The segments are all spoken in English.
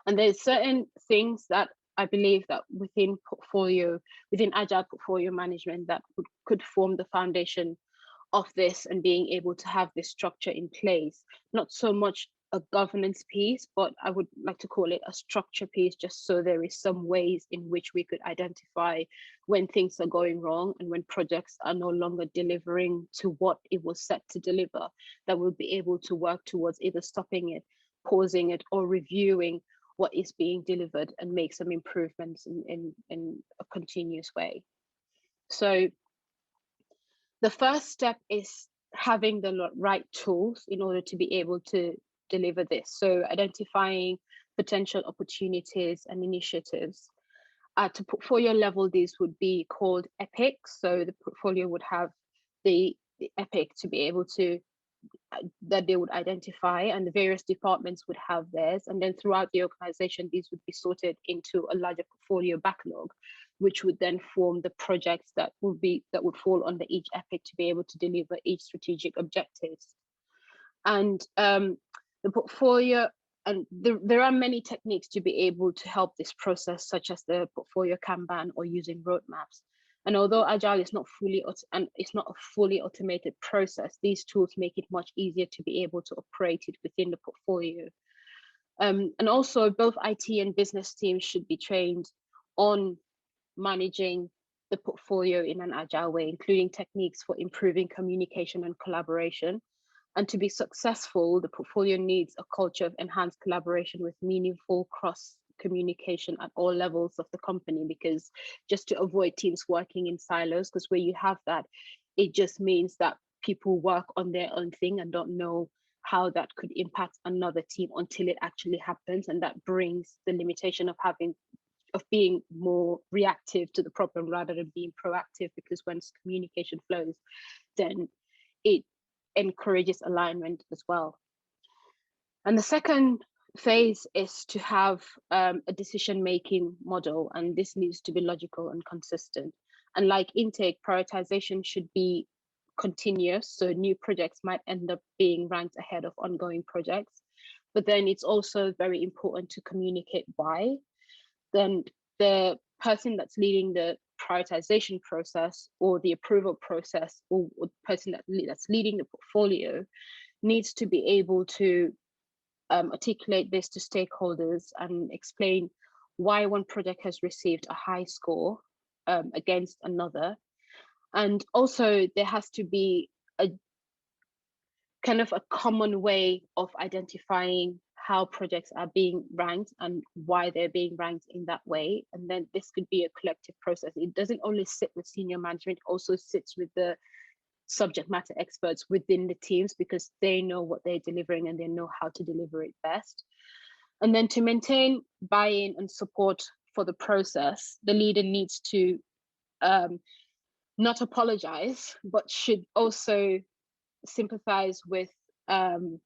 And there's certain things that I believe that within Agile portfolio management that could form the foundation of this and being able to have this structure in place. Not so much a governance piece, but I would like to call it a structure piece, just so there is some ways in which we could identify when things are going wrong and when projects are no longer delivering to what it was set to deliver, that we'll be able to work towards either stopping it, pausing it, or reviewing what is being delivered and make some improvements in a continuous way. So the first step is having the right tools in order to be able to deliver this. So identifying potential opportunities and initiatives. At a portfolio level, these would be called epics. So the portfolio would have the epic to be able to that they would identify, and the various departments would have theirs. And then throughout the organization, these would be sorted into a larger portfolio backlog, which would then form the projects that would fall under each epic to be able to deliver each strategic objectives. And the portfolio, and there are many techniques to be able to help this process, such as the portfolio Kanban or using roadmaps. And although Agile is not a fully automated process, these tools make it much easier to be able to operate it within the portfolio. And also both IT and business teams should be trained on managing the portfolio in an Agile way, including techniques for improving communication and collaboration. And to be successful, the portfolio needs a culture of enhanced collaboration with meaningful cross communication at all levels of the company, because just to avoid teams working in silos, because where you have that, it just means that people work on their own thing and don't know how that could impact another team until it actually happens. And that brings the limitation of being more reactive to the problem rather than being proactive, because once communication flows, then it encourages alignment as well. And the second phase is to have a decision-making model, and this needs to be logical and consistent. And like intake, prioritization should be continuous, so new projects might end up being ranked ahead of ongoing projects. But then it's also very important to communicate why. Then the person that's leading the prioritization process or the approval process, or the person that's leading the portfolio, needs to be able to articulate this to stakeholders and explain why one project has received a high score against another. And also there has to be a kind of a common way of identifying how projects are being ranked and why they're being ranked in that way. And then this could be a collective process. It doesn't only sit with senior management, it also sits with the subject matter experts within the teams, because they know what they're delivering and they know how to deliver it best. And then to maintain buy-in and support for the process, the leader needs to not apologize, but should also sympathize with the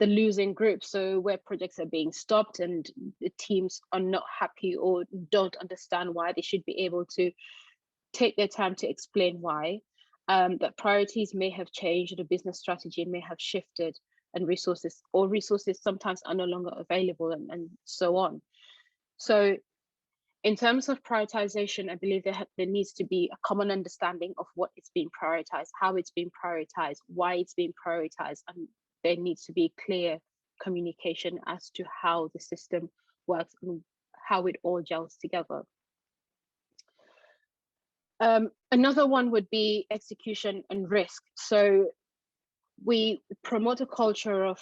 losing group. So where projects are being stopped and the teams are not happy or don't understand why, they should be able to take their time to explain why. That priorities may have changed, the business strategy may have shifted, and resources sometimes are no longer available, and so on. So in terms of prioritization, I believe there needs to be a common understanding of what is being prioritized, how it's being prioritized, why it's being prioritized, and there needs to be clear communication as to how the system works and how it all gels together. Another one would be execution and risk. So we promote a culture of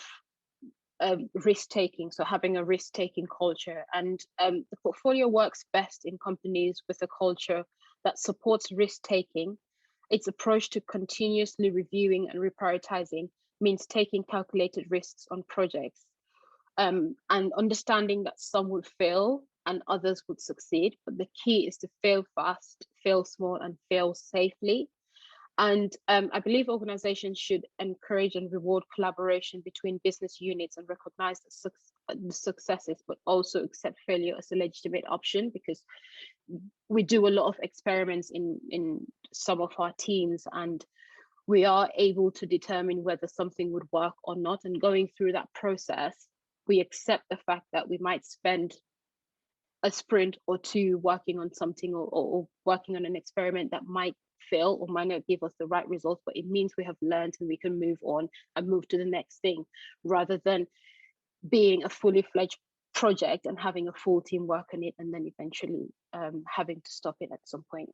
risk-taking, so having a risk-taking culture. And the portfolio works best in companies with a culture that supports risk-taking. Its approach to continuously reviewing and reprioritizing means taking calculated risks on projects, and understanding that some would fail and others would succeed. But the key is to fail fast, fail small, and fail safely. And I believe organizations should encourage and reward collaboration between business units and recognize the successes, but also accept failure as a legitimate option, because we do a lot of experiments in some of our teams, and we are able to determine whether something would work or not. And going through that process we accept the fact that we might spend a sprint or two working on something, or working on an experiment that might fail or might not give us the right results, but it means we have learned and we can move on and move to the next thing, rather than being a fully fledged project and having a full team work on it and then eventually having to stop it at some point.